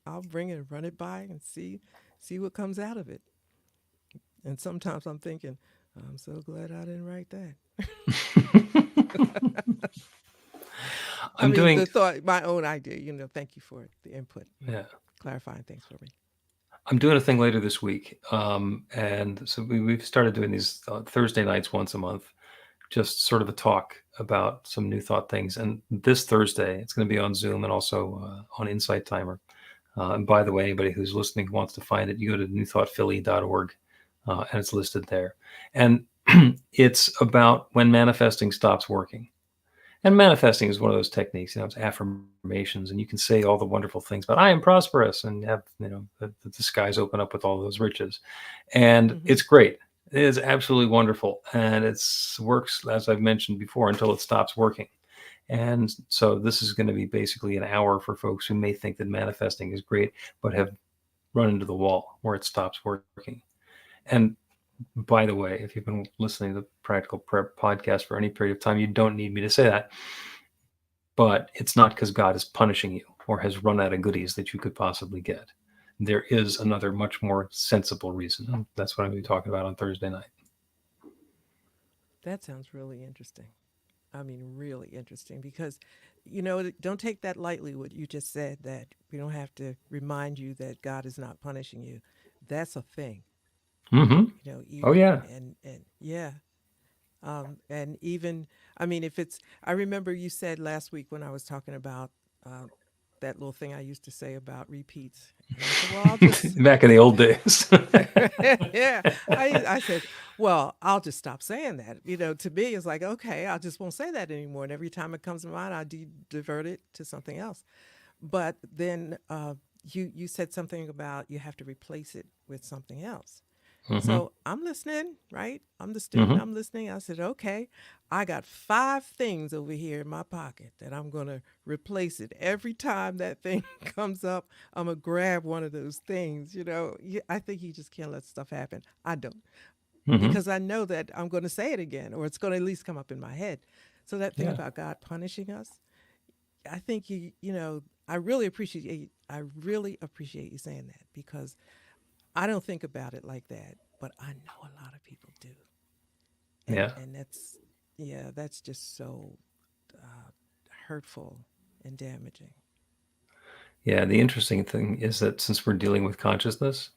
Speaker 3: I'll bring it and run it by and see what comes out of it. And sometimes I'm thinking, I'm so glad I didn't write that. the thought, my own idea. Thank you for the input.
Speaker 2: Yeah,
Speaker 3: clarifying things for me.
Speaker 2: I'm doing a thing later this week, and so we've started doing these Thursday nights once a month, just sort of a talk about some New Thought things. And this Thursday, it's going to be on Zoom and also on Insight Timer. And by the way, anybody who's listening who wants to find it, you go to newthoughtphilly.org, and it's listed there. And it's about when manifesting stops working. And manifesting is one of those techniques, it's affirmations, and you can say all the wonderful things about I am prosperous and have, the skies open up with all those riches. And It's great. It is absolutely wonderful. And it works, as I've mentioned before, until it stops working. And so this is going to be basically an hour for folks who may think that manifesting is great, but have run into the wall where it stops working. And by the way, if you've been listening to the Practical Prayer Podcast for any period of time, you don't need me to say that. but it's not because God is punishing you or has run out of goodies that you could possibly get. There is another much more sensible reason. And that's what I'm going to be talking about on Thursday night.
Speaker 3: That sounds really interesting. I mean, really interesting because, don't take that lightly what you just said, that we don't have to remind you that God is not punishing you. That's a thing,
Speaker 2: Mm-hmm. Oh,
Speaker 3: even,
Speaker 2: yeah.
Speaker 3: and yeah. And even, I mean, I remember you said last week when I was talking about that little thing I used to say about repeats. And I said, well, I'll just,
Speaker 2: Back in the old days.
Speaker 3: yeah, I said, well, I'll just stop saying that. To me, it's like, okay, I just won't say that anymore. And every time it comes to mind, I divert it to something else. But then you said something about you have to replace it with something else.
Speaker 2: Mm-hmm.
Speaker 3: So I'm listening, right? I'm the student.
Speaker 2: Mm-hmm.
Speaker 3: I'm listening. I said, okay, I got 5 things over here in my pocket that I'm going to replace it. Every time that thing comes up, I'm going to grab one of those things. I think you just can't let stuff happen. I don't,
Speaker 2: Mm-hmm.
Speaker 3: because I know that I'm going to say it again, or it's going to at least come up in my head. So that thing
Speaker 2: Yeah.
Speaker 3: about God punishing us, I think I really appreciate you saying that, because I don't think about it like that, but I know a lot of people do. And,
Speaker 2: Yeah.
Speaker 3: and that's just so hurtful and damaging.
Speaker 2: Yeah. The interesting thing is that since we're dealing with consciousness,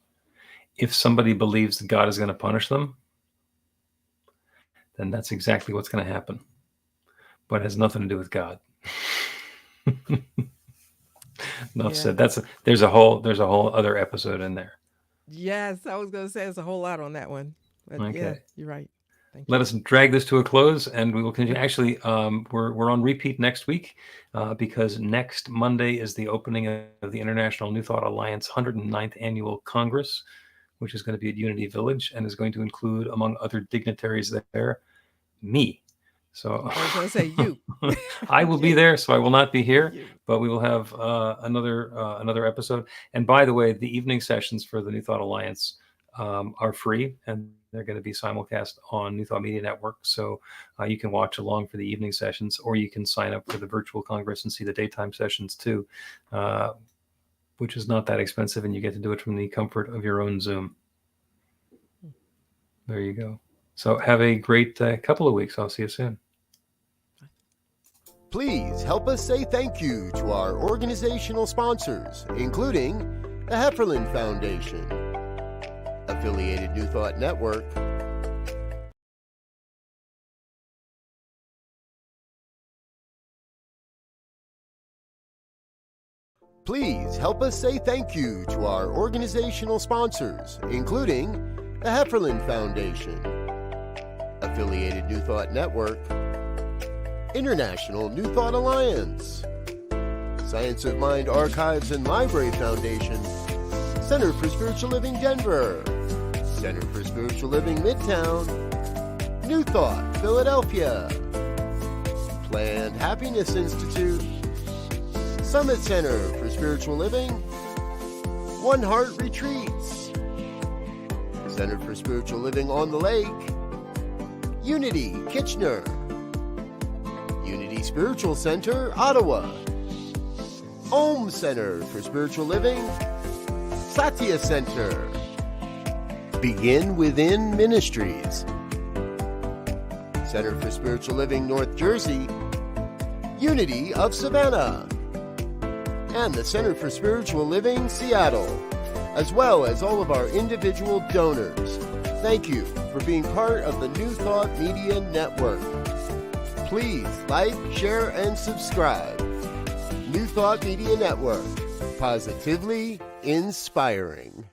Speaker 2: if somebody believes that God is going to punish them, then that's exactly what's going to happen. But it has nothing to do with God. Enough said. There's a whole other episode in there.
Speaker 3: Yes, I was going to say there's a whole lot on that one. But
Speaker 2: Okay.
Speaker 3: yeah, you're right. Thank
Speaker 2: Let
Speaker 3: you.
Speaker 2: us drag this to a close, and we will continue. Actually, we're on repeat next week because next Monday is the opening of the International New Thought Alliance 109th Annual Congress, which is going to be at Unity Village and is going to include, among other dignitaries there, me. So
Speaker 3: I was going to say you.
Speaker 2: I will be there, so I will not be here,
Speaker 3: You.
Speaker 2: but we will have another episode. And by the way, the evening sessions for the New Thought Alliance are free, and they're going to be simulcast on New Thought Media Network. So you can watch along for the evening sessions, or you can sign up for the virtual Congress and see the daytime sessions too, which is not that expensive, and you get to do it from the comfort of your own Zoom. There you go. So have a great couple of weeks. I'll see you soon.
Speaker 1: Please help us say thank you to our organizational sponsors, including the Hefferland Foundation, Affiliated New Thought Network, Please help us say thank you to our organizational sponsors, including the Hefferland Foundation, Affiliated New Thought Network, International New Thought Alliance, Science of Mind Archives and Library Foundation, Center for Spiritual Living Denver, Center for Spiritual Living Midtown, New Thought Philadelphia, Planned Happiness Institute, Summit Center for Spiritual Living, One Heart Retreats, Center for Spiritual Living on the Lake, Unity Kitchener, Unity Spiritual Center, Ottawa, Om Center for Spiritual Living, Satya Center, Begin Within Ministries, Center for Spiritual Living, North Jersey, Unity of Savannah, and the Center for Spiritual Living, Seattle, as well as all of our individual donors. Thank you for being part of the New Thought Media Network. Please like, share, and subscribe. New Thought Media Network, positively inspiring.